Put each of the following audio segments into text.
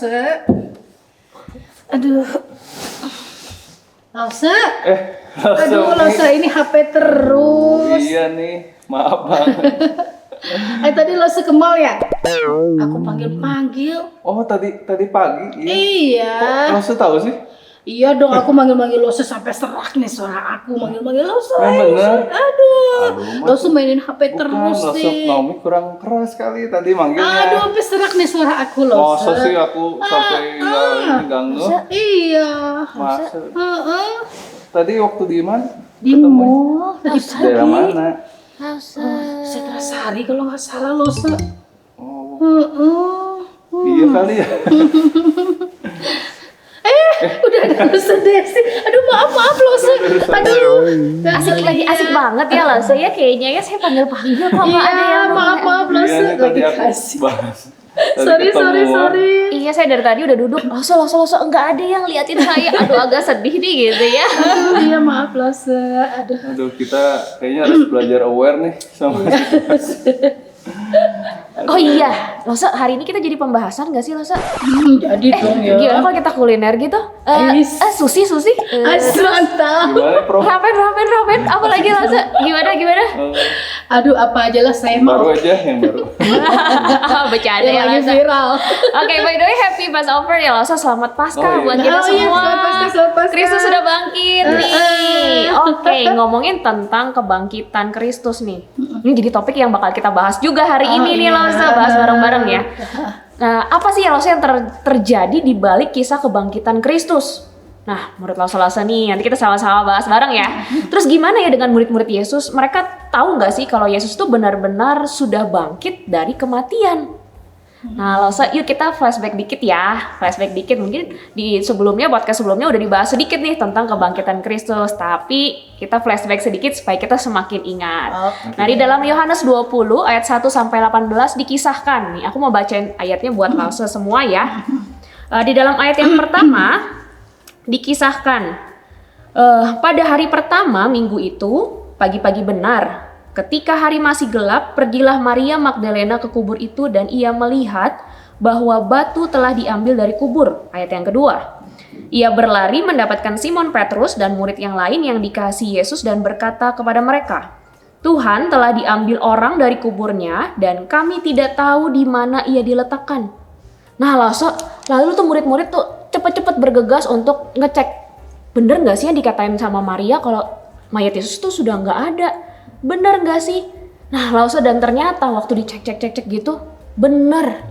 Lause. Aduh. Lause. Aduh, Lause ini HP terus. Iya nih, maaf banget. Tadi Lause ke mall ya? Aku panggil-panggil. Oh, tadi pagi? Iya. Kok Lause tahu sih? Iya dong, aku manggil-manggil Lause sampai serak nih suara aku. Manggil-manggil Lause. Bener? Aduh, Lause mainin HP terus Lause nih. Naomi kurang keras kali tadi manggilnya. Aduh, sampai serak nih suara aku Lause. Masa sih aku sampai nggak ngeh? Iya. Masa? Heeh. Tadi waktu di mana? Di mall. Tadi Daerah pagi. mana? Setelah sehari kalau nggak salah Lause. Oh, Heeh. iya kali ya. Udah ada Lause Desi. Aduh maaf Lause. Aduh. Asik banget ya Lause ya, kayaknya ya saya panggil-panggil kok nggak ada Iya, yang maaf Iya Lause. nih tadi Lagi aku kasih. bahas. Tadi Sorry. ketemu. Iya, saya dari tadi udah duduk, Lause, enggak ada yang liatin saya. Aduh, agak sedih nih gitu ya. Aduh, iya maaf Lause. Aduh. Aduh, kita kayaknya harus belajar aware nih sama Oh iya, Lause, hari ini kita jadi pembahasan gak sih Lause? Jadi dong ya. Gimana kalau kita kuliner gitu? Ais. Sushi? Mantap. Gimana, Prof? Ramen, apa lagi Lause? Gimana? Aduh, apa aja lah saya mau. Baru aja yang baru. Bercanda Yang ya lagi Lause. viral. Oke, by the way, happy Passover ya Lause, selamat Paskah Oh, iya. buat kita Oh, iya, semua. selamat Paskah. Kristus sudah bangkit nih. Oke, ngomongin tentang kebangkitan Kristus nih. Ini jadi topik yang bakal kita bahas juga hari ini nih iya. Lause, bahas bareng-bareng ya. Nah, apa sih ya Lause yang terjadi di balik kisah kebangkitan Kristus? Nah, menurut Lause nih, nanti kita sama-sama bahas bareng ya. Terus gimana ya dengan murid-murid Yesus? Mereka tahu nggak sih kalau Yesus itu benar-benar sudah bangkit dari kematian? Nah, Lause, yuk kita flashback dikit ya. Flashback dikit, mungkin di podcast sebelumnya udah dibahas sedikit nih tentang kebangkitan Kristus. Tapi kita flashback sedikit supaya kita semakin ingat. Nah, di dalam Yohanes 20 ayat 1 sampai 18 dikisahkan nih. Aku mau bacain ayatnya buat Lause semua ya. Di dalam ayat yang pertama dikisahkan, pada hari pertama minggu itu, pagi-pagi benar, ketika hari masih gelap, pergilah Maria Magdalena ke kubur itu dan ia melihat bahwa batu telah diambil dari kubur. Ayat yang kedua, ia berlari mendapatkan Simon Petrus dan murid yang lain yang dikasihi Yesus dan berkata kepada mereka, Tuhan telah diambil orang dari kuburnya dan kami tidak tahu di mana ia diletakkan. Nah lalu tuh murid-murid tuh cepet-cepet bergegas untuk ngecek, bener nggak sih yang dikatain sama Maria kalau mayat Yesus tuh sudah nggak ada? Bener nggak sih? Nah Lause, dan ternyata waktu dicek gitu, bener.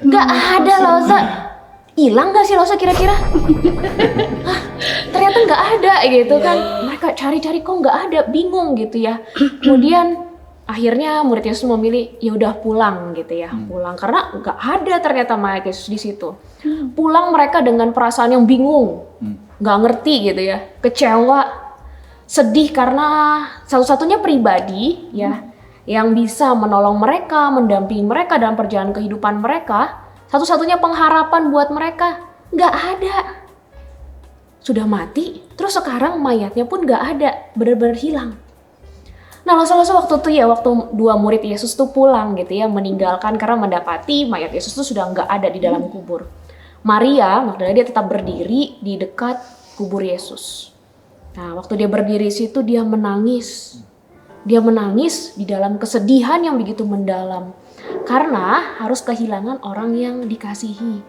Nggak ada Lause. Hilang nggak sih Lause kira-kira? Hah, ternyata nggak ada gitu kan. Mereka cari-cari kok nggak ada, bingung gitu ya. Kemudian akhirnya murid Yesus memilih ya udah pulang gitu ya, pulang karena nggak ada ternyata mayat Yesus di situ. Pulang mereka dengan perasaan yang bingung, nggak ngerti gitu ya, kecewa, sedih karena satu-satunya pribadi ya yang bisa menolong mereka, mendampingi mereka dalam perjalanan kehidupan mereka, satu-satunya pengharapan buat mereka nggak ada. Sudah mati, terus sekarang mayatnya pun nggak ada, benar-benar hilang. Nah, Lause waktu itu ya, waktu dua murid Yesus tuh pulang gitu ya, meninggalkan karena mendapati mayat Yesus tuh sudah nggak ada di dalam kubur. Maria Magdalena dia tetap berdiri di dekat kubur Yesus. Nah, waktu dia berdiri di situ dia menangis. Dia menangis di dalam kesedihan yang begitu mendalam karena harus kehilangan orang yang dikasihi.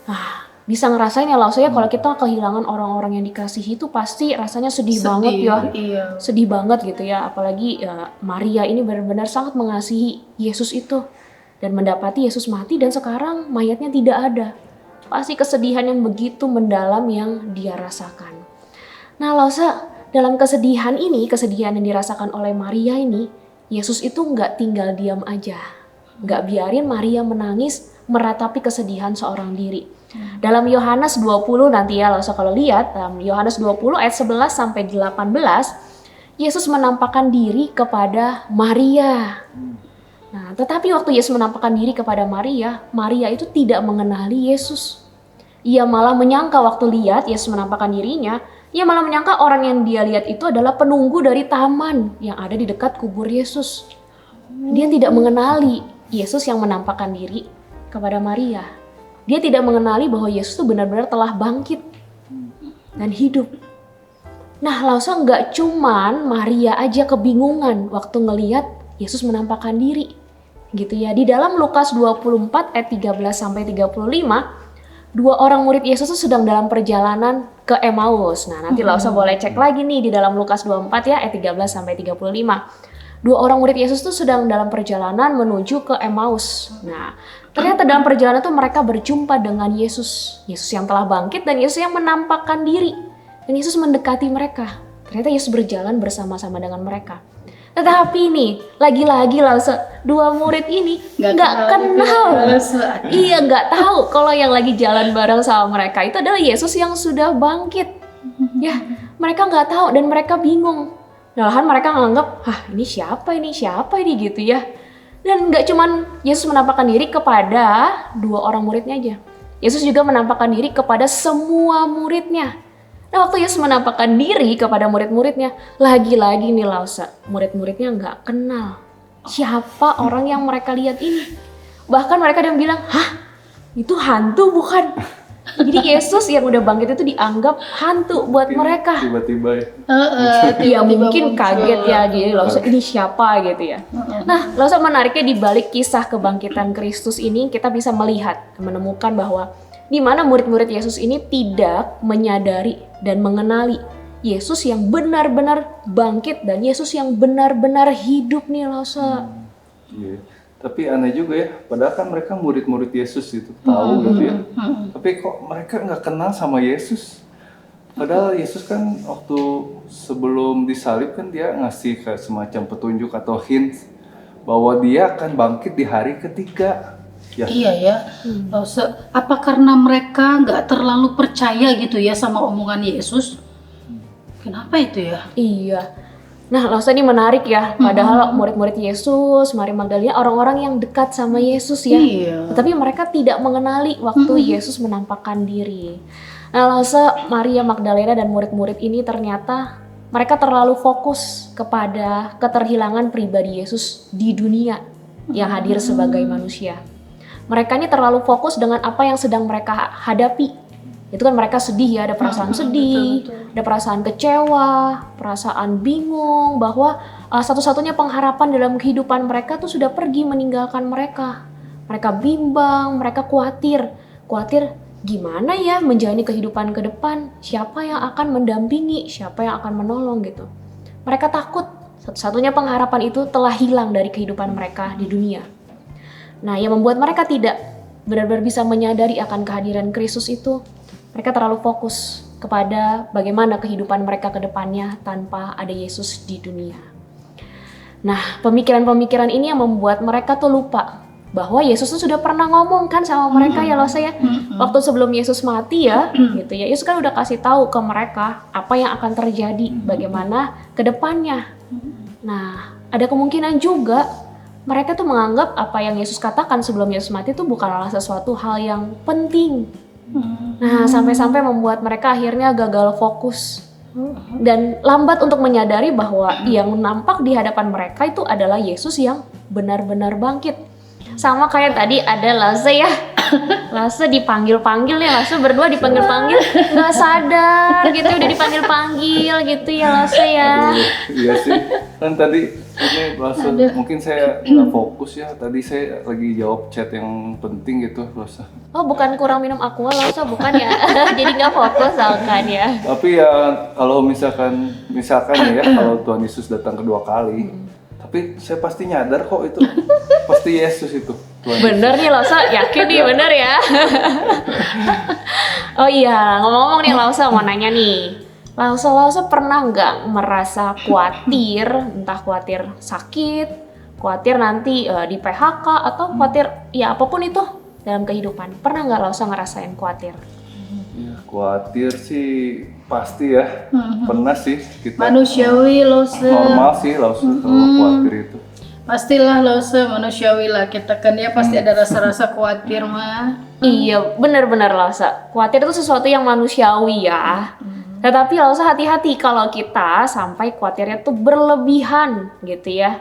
Nah, bisa ngerasain ya Lause ya, kalau kita kehilangan orang-orang yang dikasihi itu pasti rasanya sedih banget ya. Iya. Sedih banget gitu ya, apalagi Maria ini benar-benar sangat mengasihi Yesus itu dan mendapati Yesus mati dan sekarang mayatnya tidak ada. Pasti kesedihan yang begitu mendalam yang dia rasakan. Nah Lause, dalam kesedihan ini, kesedihan yang dirasakan oleh Maria ini, Yesus itu nggak tinggal diam aja. Nggak biarin Maria menangis meratapi kesedihan seorang diri. Dalam Yohanes 20 nanti ya Lause kalau lihat, dalam Yohanes 20 ayat 11 sampai 18, Yesus menampakkan diri kepada Maria. Nah, tetapi waktu Yesus menampakkan diri kepada Maria, Maria itu tidak mengenali Yesus. Ia malah menyangka waktu lihat Yesus menampakkan dirinya, ia malah menyangka orang yang dia lihat itu adalah penunggu dari taman yang ada di dekat kubur Yesus. Dia tidak mengenali Yesus yang menampakkan diri kepada Maria. Dia tidak mengenali bahwa Yesus itu benar-benar telah bangkit dan hidup. Nah, langsung nggak cuman Maria aja kebingungan waktu ngelihat Yesus menampakkan diri. Gitu ya. Di dalam Lukas 24 ayat 13 sampai 35, dua orang murid Yesus itu sedang dalam perjalanan ke Emmaus. Nah, nanti Lausa boleh cek lagi nih di dalam Lukas 24 ya ayat 13 sampai 35. Dua orang murid Yesus itu sedang dalam perjalanan menuju ke Emmaus. Nah, ternyata dalam perjalanan itu mereka berjumpa dengan Yesus. Yesus yang telah bangkit dan Yesus yang menampakkan diri. Dan Yesus mendekati mereka. Ternyata Yesus berjalan bersama-sama dengan mereka. Tetapi nih, lagi-lagi dua murid ini nggak kenal. Iya, nggak tahu kalau yang lagi jalan bareng sama mereka itu adalah Yesus yang sudah bangkit. Ya, mereka nggak tahu dan mereka bingung. Malahan mereka nganggap, ini siapa ini gitu ya. Dan nggak cuman Yesus menampakkan diri kepada dua orang muridnya aja. Yesus juga menampakkan diri kepada semua muridnya. Nah, waktu Yesus menampakkan diri kepada murid-muridnya, lagi-lagi nih Lausa, murid-muridnya nggak kenal siapa orang yang mereka lihat ini. Bahkan mereka ada yang bilang, itu hantu bukan? Jadi Yesus yang udah bangkit itu dianggap hantu buat mereka. Tiba-tiba Ya mungkin kaget ya, jadi Lausa ini siapa gitu ya. Nah, Lausa menariknya di balik kisah kebangkitan Kristus ini, kita bisa menemukan bahwa di mana murid-murid Yesus ini tidak menyadari dan mengenali Yesus yang benar-benar bangkit dan Yesus yang benar-benar hidup nih Lausa. Iya. Tapi aneh juga ya, padahal kan mereka murid-murid Yesus itu tahu gitu ya. Tapi kok mereka nggak kenal sama Yesus? Padahal Yesus kan waktu sebelum disalib kan dia ngasih kayak semacam petunjuk atau hint bahwa dia akan bangkit di hari ketiga. Ya. Iya ya, apa karena mereka nggak terlalu percaya gitu ya sama omongan Yesus? Kenapa itu ya? Iya. Nah, Lausa ini menarik ya. Padahal murid-murid Yesus, Maria Magdalena, orang-orang yang dekat sama Yesus ya. Iya. Tetapi mereka tidak mengenali waktu Yesus menampakkan diri. Nah, Lausa, Maria Magdalena dan murid-murid ini ternyata mereka terlalu fokus kepada keterhilangan pribadi Yesus di dunia yang hadir sebagai manusia. Mereka ini terlalu fokus dengan apa yang sedang mereka hadapi. Itu kan mereka sedih ya, ada perasaan sedih, ada perasaan kecewa, perasaan bingung bahwa satu-satunya pengharapan dalam kehidupan mereka tuh sudah pergi meninggalkan mereka. Mereka bimbang, mereka khawatir gimana ya menjalani kehidupan ke depan, siapa yang akan mendampingi, siapa yang akan menolong gitu. Mereka takut satu-satunya pengharapan itu telah hilang dari kehidupan mereka di dunia. Nah, yang membuat mereka tidak benar-benar bisa menyadari akan kehadiran Kristus itu, mereka terlalu fokus kepada bagaimana kehidupan mereka ke depannya tanpa ada Yesus di dunia. Nah, pemikiran-pemikiran ini yang membuat mereka tuh lupa bahwa Yesus tuh sudah pernah ngomong kan sama mereka ya Lausa ya. Waktu sebelum Yesus mati ya, gitu ya. Yesus kan udah kasih tahu ke mereka apa yang akan terjadi, bagaimana ke depannya. Nah, ada kemungkinan juga mereka tuh menganggap apa yang Yesus katakan sebelum Yesus mati itu bukanlah sesuatu hal yang penting. Nah, sampai-sampai membuat mereka akhirnya gagal fokus dan lambat untuk menyadari bahwa yang nampak di hadapan mereka itu adalah Yesus yang benar-benar bangkit. Sama kayak tadi ada Lausa ya. Lausa dipanggil-panggil ya, Lausa berdua dipanggil-panggil nggak sadar gitu, udah dipanggil-panggil gitu ya Lausa ya. Iya sih, kan tadi ini Lausa mungkin saya nggak fokus ya, tadi saya lagi jawab chat yang penting gitu Lausa. Oh, bukan kurang minum aqua Lausa, bukan ya. Jadi nggak fokus kan ya. Tapi ya kalau misalkan ya kalau Tuhan Yesus datang kedua kali, tapi saya pasti nyadar kok itu pasti Yesus itu. Tuhan bener Yesus. Nih Lausa, yakin nih bener ya. Oh iya, ngomong-ngomong nih Lausa mau nanya nih. Lausa pernah nggak merasa khawatir, entah khawatir sakit, khawatir nanti di PHK atau khawatir ya apapun itu dalam kehidupan. Pernah nggak Lausa ngerasain khawatir? Ya, khawatir sih pasti ya, pernah sih kita. Manusiawi Lausa. Normal sih Lausa kalau khawatir itu. Pastilah Lausa, manusiawi lah kita kan ya, pasti ada rasa-rasa khawatir mah. Iya, benar-benar Lausa. Khawatir itu sesuatu yang manusiawi ya. Tetapi Lausa hati-hati kalau kita sampai khawatirnya tuh berlebihan gitu ya.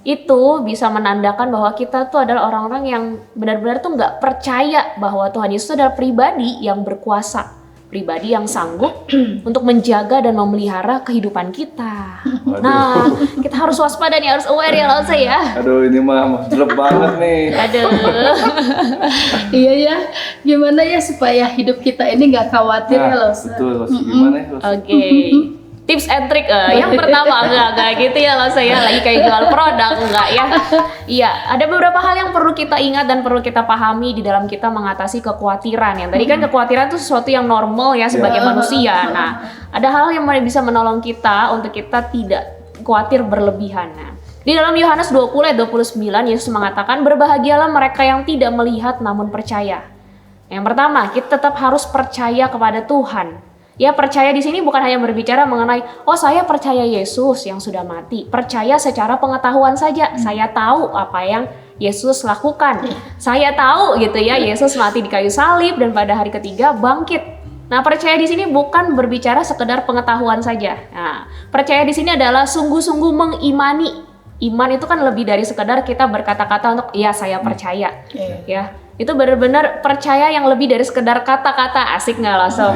itu bisa menandakan bahwa kita tuh adalah orang-orang yang benar-benar tuh nggak percaya bahwa Tuhan Yesus adalah pribadi yang berkuasa, pribadi yang sanggup untuk menjaga dan memelihara kehidupan kita. Waduh. Nah, kita harus waspada nih, harus aware ya Lause ya. Aduh, ini mah jelek banget nih. Aduh. Iya ya, gimana ya supaya hidup kita ini nggak khawatir ya loh. Betul, Los. Gimana ya, Los? Oke. Tips and trick yang pertama enggak gitu ya Lause ya, lagi kayak jual produk enggak ya. Iya, ada beberapa hal yang perlu kita ingat dan perlu kita pahami di dalam kita mengatasi kekhawatiran. Yang tadi kan kekhawatiran itu sesuatu yang normal ya sebagai manusia. Nah, ada hal yang bisa menolong kita untuk kita tidak khawatir berlebihan. Nah, di dalam Yohanes 20 ayat 29 Yesus mengatakan, berbahagialah mereka yang tidak melihat namun percaya. Yang pertama, kita tetap harus percaya kepada Tuhan. Ya, percaya di sini bukan hanya berbicara mengenai, oh saya percaya Yesus yang sudah mati. Percaya secara pengetahuan saja. Saya tahu apa yang Yesus lakukan. Saya tahu gitu ya, Yesus mati di kayu salib dan pada hari ketiga bangkit. Nah, percaya di sini bukan berbicara sekedar pengetahuan saja. Nah, percaya di sini adalah sungguh-sungguh mengimani. Iman itu kan lebih dari sekedar kita berkata-kata untuk ya saya percaya. Ya. Itu benar-benar percaya yang lebih dari sekedar kata-kata. Asik nggak lah sob?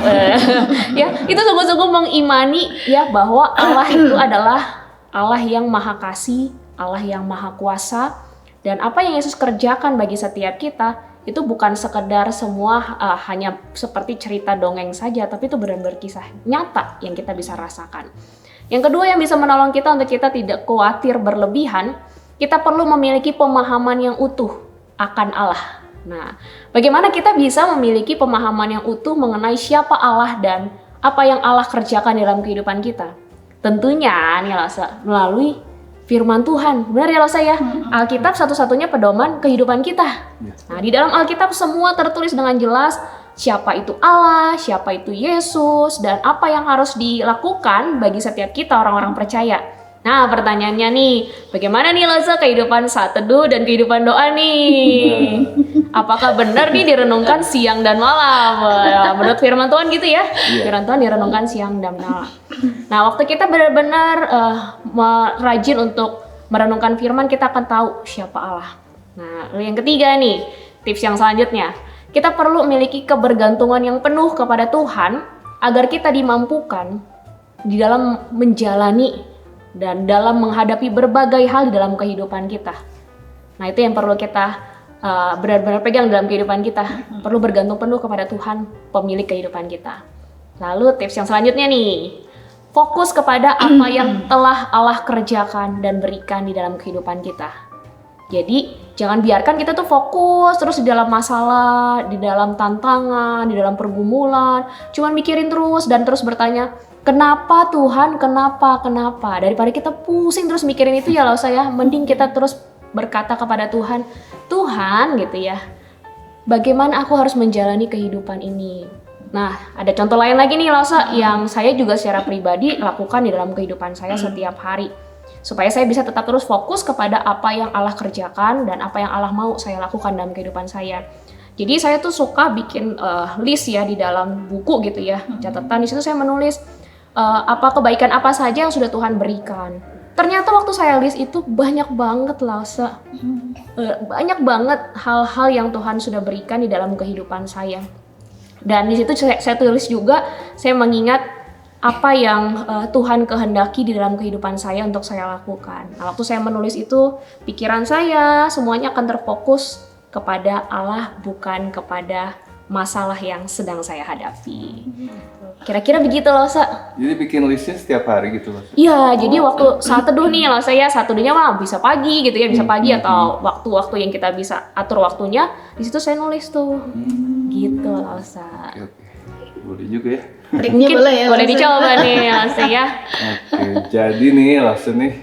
Ya, itu sungguh-sungguh mengimani ya bahwa Allah itu adalah Allah yang maha kasih, Allah yang maha kuasa, dan apa yang Yesus kerjakan bagi setiap kita itu bukan sekedar semua hanya seperti cerita dongeng saja, tapi itu benar-benar kisah nyata yang kita bisa rasakan. Yang kedua yang bisa menolong kita untuk kita tidak khawatir berlebihan, kita perlu memiliki pemahaman yang utuh akan Allah. Nah, bagaimana kita bisa memiliki pemahaman yang utuh mengenai siapa Allah dan apa yang Allah kerjakan dalam kehidupan kita? Tentunya nih Lasa, melalui firman Tuhan. Benar ya Lasa ya? Alkitab satu-satunya pedoman kehidupan kita. Nah, di dalam Alkitab semua tertulis dengan jelas siapa itu Allah, siapa itu Yesus, dan apa yang harus dilakukan bagi setiap kita orang-orang percaya. Nah, pertanyaannya nih, bagaimana nih Lasa kehidupan saat teduh dan kehidupan doa nih? Apakah benar nih direnungkan siang dan malam? Menurut firman Tuhan gitu ya? Firman Tuhan direnungkan siang dan malam. Nah, waktu kita benar-benar rajin untuk merenungkan firman, kita akan tahu siapa Allah. Nah, yang ketiga nih, tips yang selanjutnya. Kita perlu memiliki kebergantungan yang penuh kepada Tuhan agar kita dimampukan di dalam menjalani dan dalam menghadapi berbagai hal di dalam kehidupan kita. Nah, itu yang perlu kita benar-benar pegang dalam kehidupan kita. Perlu bergantung penuh kepada Tuhan, pemilik kehidupan kita. Lalu tips yang selanjutnya nih, fokus kepada apa yang telah Allah kerjakan dan berikan di dalam kehidupan kita. Jadi jangan biarkan kita tuh fokus terus di dalam masalah, di dalam tantangan, di dalam pergumulan, cuman mikirin terus dan terus bertanya, kenapa Tuhan, kenapa? Daripada kita pusing terus mikirin itu ya loh saya, mending kita terus berkata kepada Tuhan, Tuhan gitu ya, bagaimana aku harus menjalani kehidupan ini? Nah, ada contoh lain lagi nih Lasa yang saya juga secara pribadi lakukan di dalam kehidupan saya setiap hari. Supaya saya bisa tetap terus fokus kepada apa yang Allah kerjakan dan apa yang Allah mau saya lakukan dalam kehidupan saya. Jadi saya tuh suka bikin list ya di dalam buku gitu ya, catatan. Di situ saya menulis apa kebaikan apa saja yang sudah Tuhan berikan. Ternyata waktu saya list itu banyak banget Lasa, banyak banget hal-hal yang Tuhan sudah berikan di dalam kehidupan saya. Dan di situ saya tulis juga, saya mengingat apa yang Tuhan kehendaki di dalam kehidupan saya untuk saya lakukan. Nah, waktu saya menulis itu, pikiran saya semuanya akan terfokus kepada Allah, bukan kepada masalah yang sedang saya hadapi. Kira-kira begitu loh, Sa. Jadi bikin listnya setiap hari gitu loh? Iya, jadi waktu saat teduh nih loh saya, saat teduhnya mah bisa pagi gitu ya, bisa pagi atau waktu-waktu yang kita bisa atur waktunya, di situ saya nulis tuh. Gitu loh, Sa. Oke. Boleh juga ya. Triknya boleh ya. Boleh dicoba nih langsung ya. Oke, jadi nih langsung nih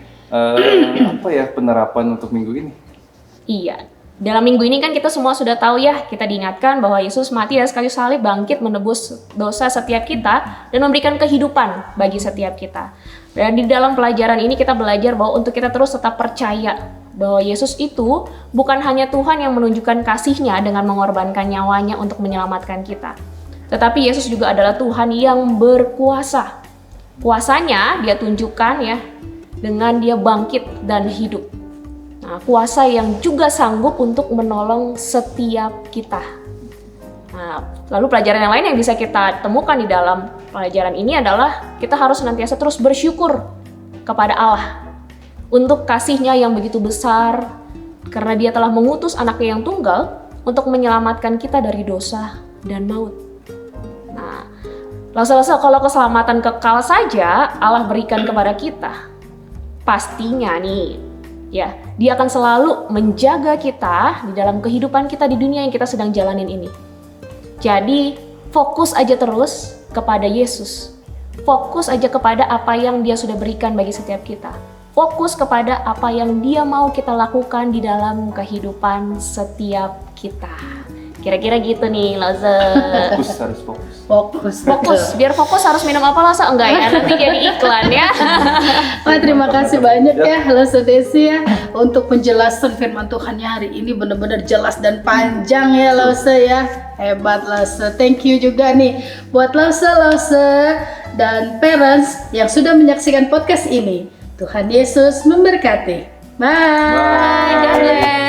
apa ya penerapan untuk minggu ini? Iya, dalam minggu ini kan kita semua sudah tahu ya, kita diingatkan bahwa Yesus mati di atas kayu salib, bangkit menebus dosa setiap kita dan memberikan kehidupan bagi setiap kita. Dan di dalam pelajaran ini kita belajar bahwa untuk kita terus tetap percaya bahwa Yesus itu bukan hanya Tuhan yang menunjukkan kasih-Nya dengan mengorbankan nyawanya untuk menyelamatkan kita. Tetapi Yesus juga adalah Tuhan yang berkuasa. Kuasanya Dia tunjukkan ya dengan Dia bangkit dan hidup. Nah, kuasa yang juga sanggup untuk menolong setiap kita. Nah, lalu pelajaran yang lain yang bisa kita temukan di dalam pelajaran ini adalah kita harus senantiasa terus bersyukur kepada Allah untuk kasih-Nya yang begitu besar, karena Dia telah mengutus anaknya yang tunggal untuk menyelamatkan kita dari dosa dan maut. Nah, lalu kalau keselamatan kekal saja Allah berikan kepada kita, pastinya nih, ya, Dia akan selalu menjaga kita di dalam kehidupan kita di dunia yang kita sedang jalanin ini. Jadi, fokus aja terus kepada Yesus. Fokus aja kepada apa yang Dia sudah berikan bagi setiap kita. Fokus kepada apa yang Dia mau kita lakukan di dalam kehidupan setiap kita. Kira-kira gitu nih, Loze. Harus fokus. Fokus. Biar fokus harus minum apa, Loze? Enggak ya, nanti jadi iklan ya. Wah, terima kasih banyak ya Loze Desi ya untuk penjelasan firman Tuhannya hari ini, benar-benar jelas dan panjang ya Loze ya. Hebat Loze. Thank you juga nih buat Loze dan parents yang sudah menyaksikan podcast ini. Tuhan Yesus memberkati. Bye. Bye.